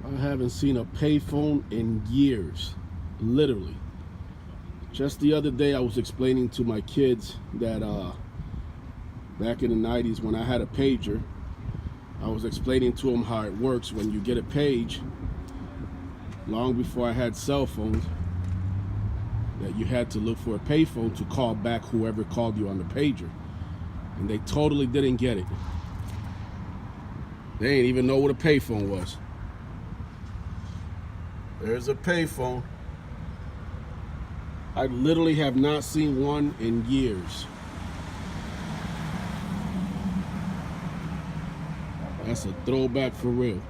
I haven't seen a payphone in years, literally. Just the other day I was explaining to my kids that back in the 90s when I had a pager, I was explaining to them how it works when you get a page, long before I had cell phones, that you had to look for a payphone to call back whoever called you on the pager. And they totally didn't get it. They didn't even know what a payphone was. There's a payphone. I literally have not seen one in years. That's a throwback for real.